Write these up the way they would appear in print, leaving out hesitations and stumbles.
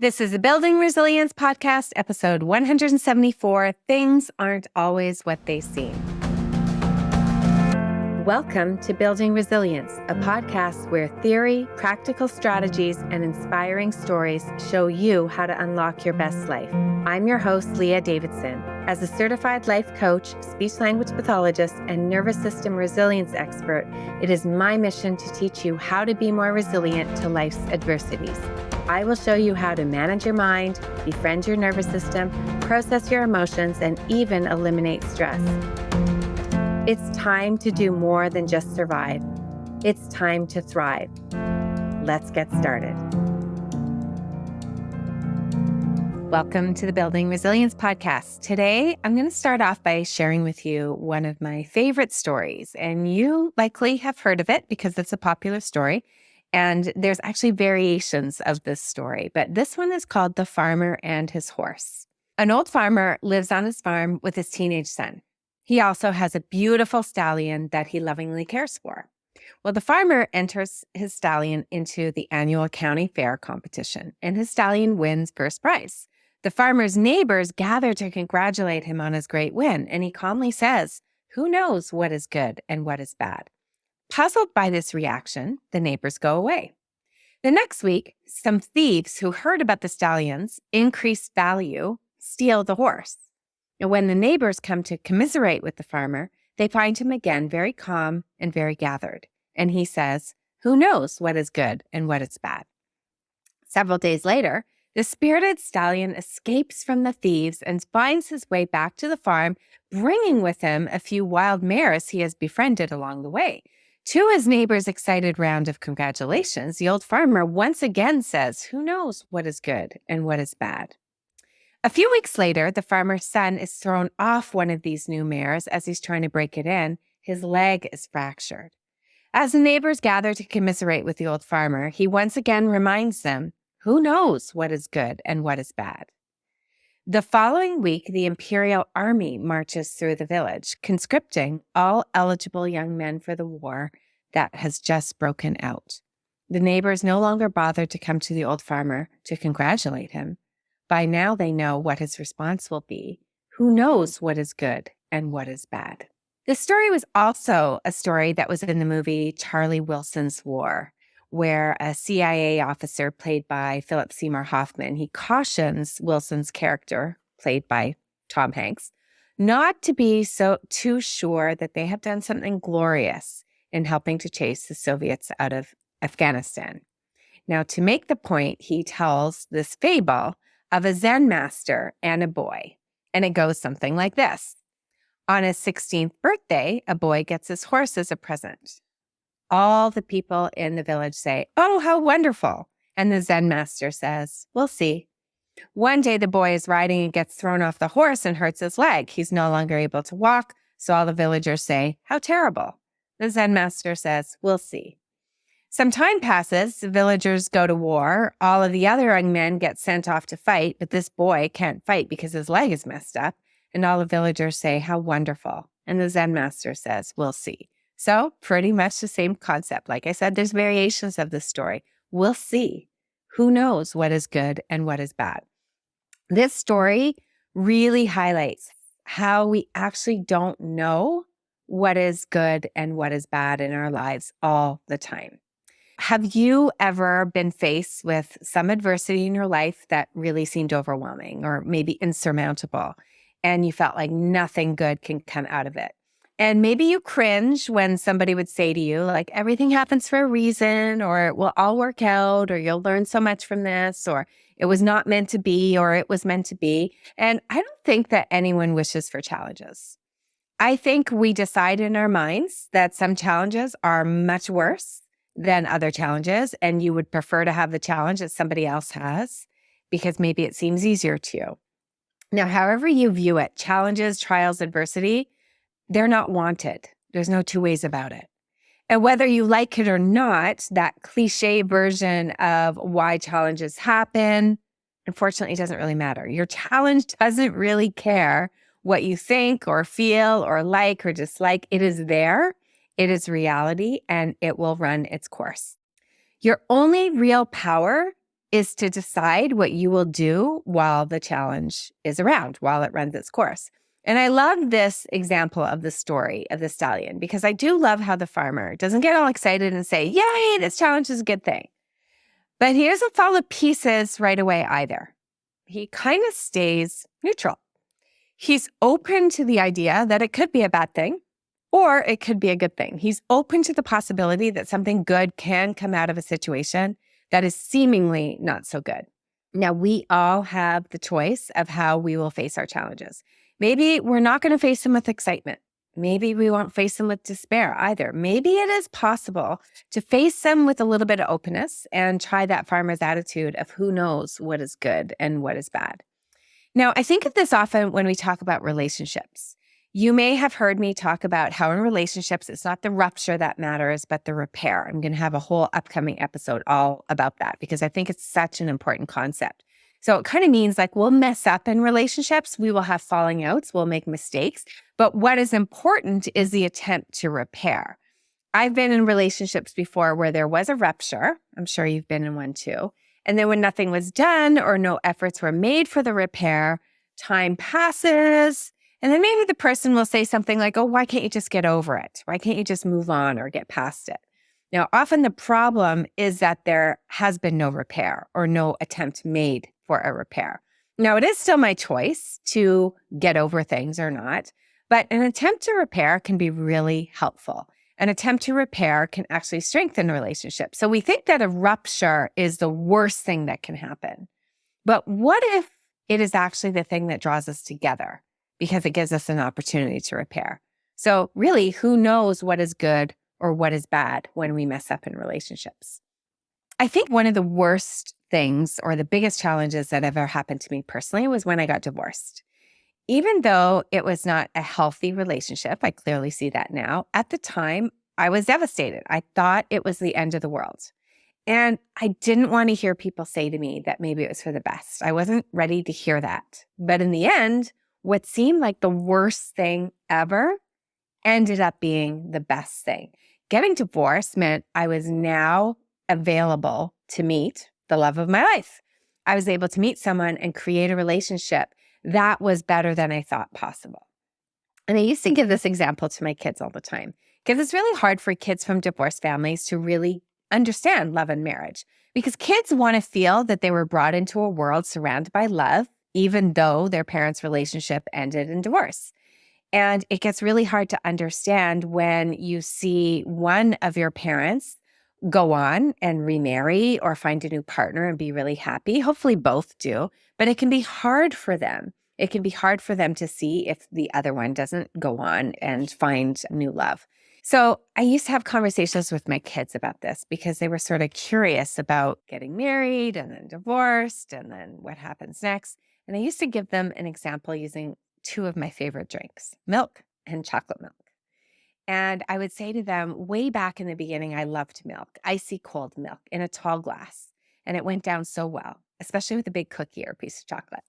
This is the Building Resilience Podcast, episode 174, Things Aren't Always What They Seem. Welcome to Building Resilience, a podcast where theory, practical strategies, and inspiring stories show you how to unlock your best life. I'm your host, Leah Davidson. As a certified life coach, speech-language pathologist, and nervous system resilience expert, it is my mission to teach you how to be more resilient to life's adversities. I will show you how to manage your mind, befriend your nervous system, process your emotions, and even eliminate stress. It's time to do more than just survive. It's time to thrive. Let's get started. Welcome to the Building Resilience Podcast. Today, I'm going to start off by sharing with you one of my favorite stories, and you likely have heard of it because it's a popular story. And there's actually variations of this story, but this one is called The Farmer and His Horse. An old farmer lives on his farm with his teenage son. He also has a beautiful stallion that he lovingly cares for. Well, the farmer enters his stallion into the annual county fair competition, and his stallion wins first prize. The farmer's neighbors gather to congratulate him on his great win, and he calmly says, "Who knows what is good and what is bad?" Puzzled by this reaction, the neighbors go away. The next week, some thieves who heard about the stallion's increased value steal the horse. And when the neighbors come to commiserate with the farmer, they find him again very calm and very gathered. And he says, "Who knows what is good and what is bad?" Several days later, the spirited stallion escapes from the thieves and finds his way back to the farm, bringing with him a few wild mares he has befriended along the way. To his neighbor's excited round of congratulations, the old farmer once again says, "Who knows what is good and what is bad?" A few weeks later, the farmer's son is thrown off one of these new mares as he's trying to break it in. His leg is fractured. As the neighbors gather to commiserate with the old farmer, he once again reminds them, "Who knows what is good and what is bad?" The following week, the Imperial Army marches through the village, conscripting all eligible young men for the war that has just broken out. The neighbors no longer bothered to come to the old farmer to congratulate him. By now, they know what his response will be. Who knows what is good and what is bad? This story was also a story that was in the movie Charlie Wilson's War, where a CIA officer played by Philip Seymour Hoffman, he cautions Wilson's character, played by Tom Hanks, not to be too sure that they have done something glorious in helping to chase the Soviets out of Afghanistan. Now, to make the point, he tells this fable of a Zen master and a boy, and it goes something like this. On his 16th birthday, a boy gets his horse as a present. All the people in the village say, "Oh, how wonderful." And the Zen master says, "We'll see." One day the boy is riding and gets thrown off the horse and hurts his leg. He's no longer able to walk, so all the villagers say, "How terrible." The Zen master says, "We'll see." Some time passes, the villagers go to war. All of the other young men get sent off to fight, but this boy can't fight because his leg is messed up. And all the villagers say, "How wonderful." And the Zen master says, "We'll see." So pretty much the same concept. Like I said, there's variations of this story. We'll see. Who knows what is good and what is bad? This story really highlights how we actually don't know what is good and what is bad in our lives all the time. Have you ever been faced with some adversity in your life that really seemed overwhelming or maybe insurmountable, and you felt like nothing good can come out of it? And maybe you cringe when somebody would say to you, like, everything happens for a reason, or it will all work out, or you'll learn so much from this, or it was not meant to be, or it was meant to be. And I don't think that anyone wishes for challenges. I think we decide in our minds that some challenges are much worse than other challenges, and you would prefer to have the challenge that somebody else has because maybe it seems easier to you. Now, however you view it, challenges, trials, adversity, they're not wanted. There's no two ways about it. And whether you like it or not, that cliche version of why challenges happen, unfortunately, it doesn't really matter. Your challenge doesn't really care what you think or feel or like or dislike. It is there. It is reality, and it will run its course. Your only real power is to decide what you will do while the challenge is around, while it runs its course. And I love this example of the story of the stallion because I do love how the farmer doesn't get all excited and say, yay, this challenge is a good thing. But he doesn't fall to pieces right away either. He kind of stays neutral. He's open to the idea that it could be a bad thing or it could be a good thing. He's open to the possibility that something good can come out of a situation that is seemingly not so good. Now, we all have the choice of how we will face our challenges. Maybe we're not going to face them with excitement. Maybe we won't face them with despair either. Maybe it is possible to face them with a little bit of openness and try that farmer's attitude of who knows what is good and what is bad. Now, I think of this often when we talk about relationships. You may have heard me talk about how in relationships, it's not the rupture that matters, but the repair. I'm going to have a whole upcoming episode all about that because I think it's such an important concept. So it kind of means like we'll mess up in relationships. We will have falling outs. We'll make mistakes. But what is important is the attempt to repair. I've been in relationships before where there was a rupture. I'm sure you've been in one too. And then when nothing was done or no efforts were made for the repair, time passes. And then maybe the person will say something like, oh, why can't you just get over it? Why can't you just move on or get past it? Now, often the problem is that there has been no repair or no attempt made for a repair. Now, it is still my choice to get over things or not, but an attempt to repair can be really helpful. An attempt to repair can actually strengthen a relationship. So we think that a rupture is the worst thing that can happen. But what if it is actually the thing that draws us together because it gives us an opportunity to repair? So really, who knows what is good or what is bad when we mess up in relationships? I think one of the worst things or the biggest challenges that ever happened to me personally was when I got divorced. Even though it was not a healthy relationship, I clearly see that now. At the time, I was devastated. I thought it was the end of the world. And I didn't want to hear people say to me that maybe it was for the best. I wasn't ready to hear that. But in the end, what seemed like the worst thing ever ended up being the best thing. Getting divorced meant I was now available to meet the love of my life. I was able to meet someone and create a relationship that was better than I thought possible. And I used to give this example to my kids all the time because it's really hard for kids from divorced families to really understand love and marriage because kids want to feel that they were brought into a world surrounded by love, even though their parents' relationship ended in divorce. And it gets really hard to understand when you see one of your parents go on and remarry or find a new partner and be really happy. Hopefully both do, but it can be hard for them. It can be hard for them to see if the other one doesn't go on and find new love. So I used to have conversations with my kids about this because they were sort of curious about getting married and then divorced and then what happens next. And I used to give them an example using two of my favorite drinks, milk and chocolate milk. And I would say to them, way back in the beginning, I loved milk, icy cold milk in a tall glass. And it went down so well, especially with a big cookie or a piece of chocolate.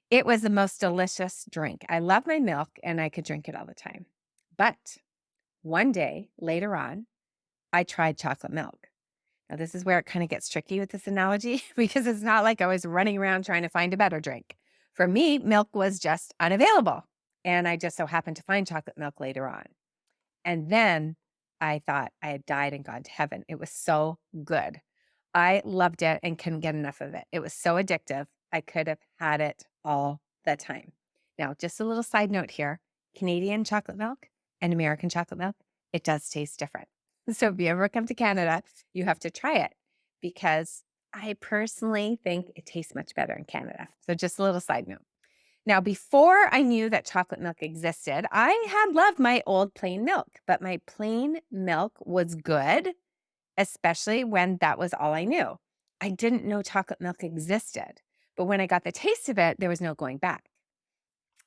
It was the most delicious drink. I love my milk and I could drink it all the time. But one day later on, I tried chocolate milk. Now, this is where it kind of gets tricky with this analogy because it's not like I was running around trying to find a better drink. For me, milk was just unavailable. And I just so happened to find chocolate milk later on. And then I thought I had died and gone to heaven. It was so good. I loved it and couldn't get enough of it. It was so addictive. I could have had it all the time. Now, just a little side note here, Canadian chocolate milk and American chocolate milk, it does taste different. So if you ever come to Canada, you have to try it because I personally think it tastes much better in Canada. So just a little side note. Now, before I knew that chocolate milk existed, I had loved my old plain milk, but my plain milk was good, especially when that was all I knew. I didn't know chocolate milk existed, but when I got the taste of it, there was no going back.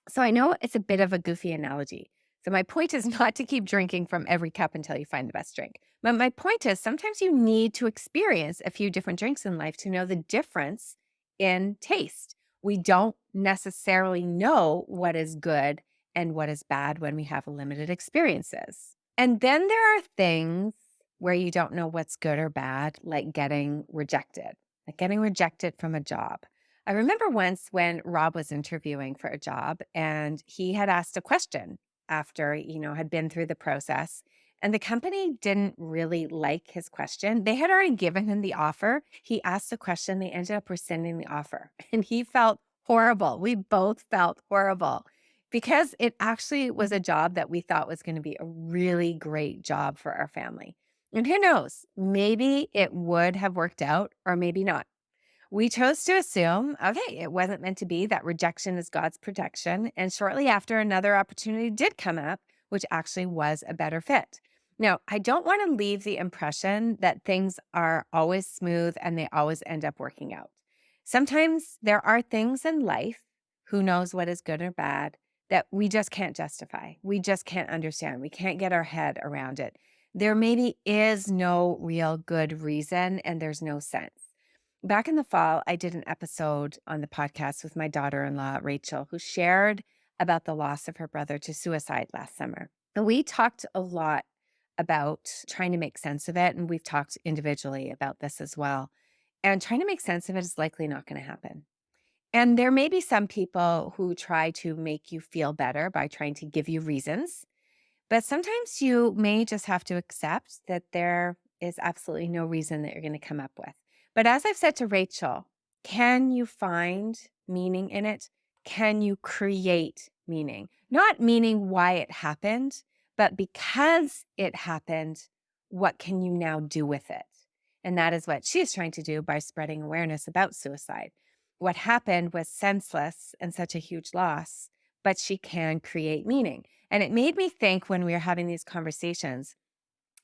So I know it's a bit of a goofy analogy. So my point is not to keep drinking from every cup until you find the best drink. But my point is sometimes you need to experience a few different drinks in life to know the difference in taste. We don't necessarily know what is good and what is bad when we have limited experiences. And then there are things where you don't know what's good or bad, like getting rejected. like getting rejected from a job. I remember once when Rob was interviewing for a job and he had asked a question after, had been through the process. And the company didn't really like his question. They had already given him the offer. He asked the question. They ended up rescinding the offer. And he felt horrible. We both felt horrible because it actually was a job that we thought was going to be a really great job for our family. And who knows, maybe it would have worked out or maybe not. We chose to assume, okay, it wasn't meant to be, that rejection is God's protection. And shortly after, another opportunity did come up, which actually was a better fit. Now, I don't want to leave the impression that things are always smooth and they always end up working out. Sometimes there are things in life, who knows what is good or bad, that we just can't justify. We just can't understand. We can't get our head around it. There maybe is no real good reason and there's no sense. Back in the fall, I did an episode on the podcast with my daughter-in-law, Rachel, who shared about the loss of her brother to suicide last summer. And we talked a lot about trying to make sense of it. And we've talked individually about this as well. And trying to make sense of it is likely not going to happen. And there may be some people who try to make you feel better by trying to give you reasons. But sometimes you may just have to accept that there is absolutely no reason that you're going to come up with. But as I've said to Rachel, can you find meaning in it? Can you create meaning? Not meaning why it happened, but because it happened, what can you now do with it? And that is what she is trying to do by spreading awareness about suicide. What happened was senseless and such a huge loss, but she can create meaning. And it made me think when we were having these conversations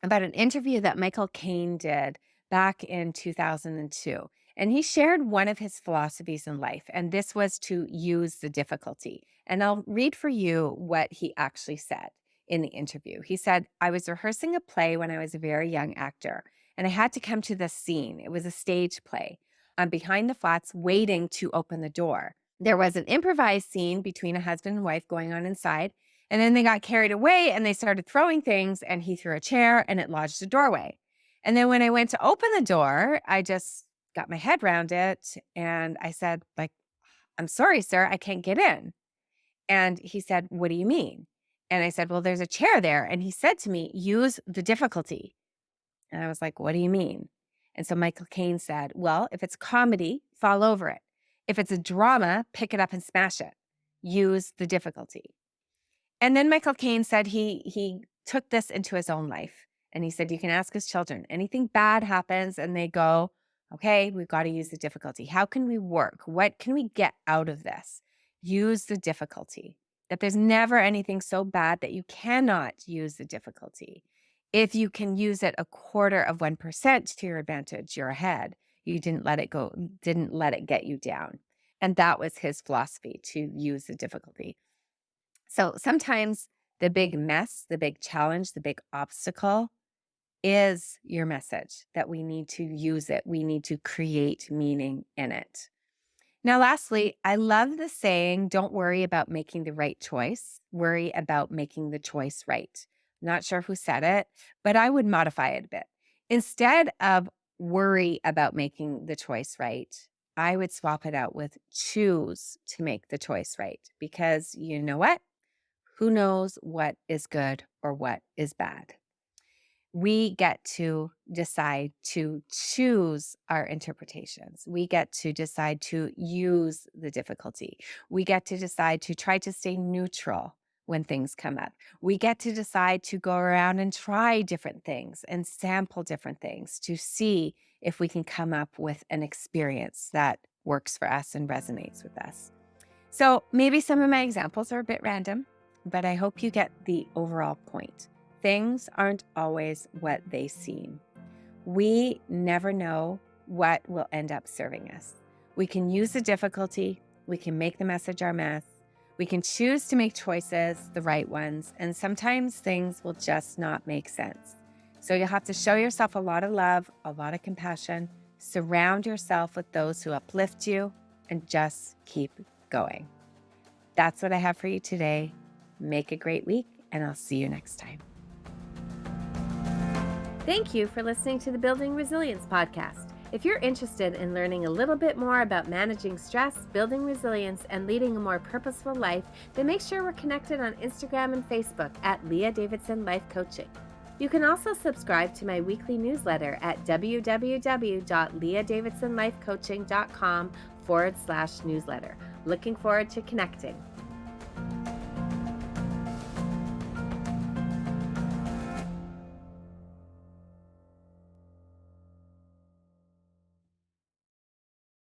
about an interview that Michael Caine did back in 2002. And he shared one of his philosophies in life, and this was to use the difficulty. And I'll read for you what he actually said in the interview. He said, "I was rehearsing a play when I was a very young actor, and I had to come to this scene. It was a stage play. I'm behind the flats waiting to open the door. There was an improvised scene between a husband and wife going on inside, and then they got carried away and they started throwing things, and he threw a chair and it lodged the doorway. And then when I went to open the door, I just got my head around it and I said, like, I'm sorry, sir, I can't get in." And he said, "What do you mean?" And I said, "Well, there's a chair there." And he said to me, "Use the difficulty." And I was like, "What do you mean?" And so Michael Caine said, "Well, if it's comedy, fall over it. If it's a drama, pick it up and smash it. Use the difficulty." And then Michael Caine said he took this into his own life. And he said, you can ask his children, anything bad happens and they go, okay, we've got to use the difficulty. How can we work? What can we get out of this? Use the difficulty. That there's never anything so bad that you cannot use the difficulty. If you can use it 0.25% to your advantage, you're ahead. You didn't let it go, didn't let it get you down. And that was his philosophy, to use the difficulty. So sometimes the big mess, the big challenge, the big obstacle is your message, that we need to use it. We need to create meaning in it. Now, lastly, I love the saying, don't worry about making the right choice. Worry about making the choice right. Not sure who said it, but I would modify it a bit. Instead of worry about making the choice right, I would swap it out with choose to make the choice right. Because you know what? Who knows what is good or what is bad? We get to decide to choose our interpretations. We get to decide to use the difficulty. We get to decide to try to stay neutral when things come up. We get to decide to go around and try different things and sample different things to see if we can come up with an experience that works for us and resonates with us. So maybe some of my examples are a bit random, but I hope you get the overall point. Things aren't always what they seem. We never know what will end up serving us. We can use the difficulty. We can make the message our myth. We can choose to make choices, the right ones, and sometimes things will just not make sense. So you'll have to show yourself a lot of love, a lot of compassion, surround yourself with those who uplift you, and just keep going. That's what I have for you today. Make a great week, and I'll see you next time. Thank you for listening to the Building Resilience podcast. If you're interested in learning a little bit more about managing stress, building resilience, and leading a more purposeful life, then make sure we're connected on Instagram and Facebook at Leah Davidson Life Coaching. You can also subscribe to my weekly newsletter at www.leahdavidsonlifecoaching.com/newsletter. Looking forward to connecting.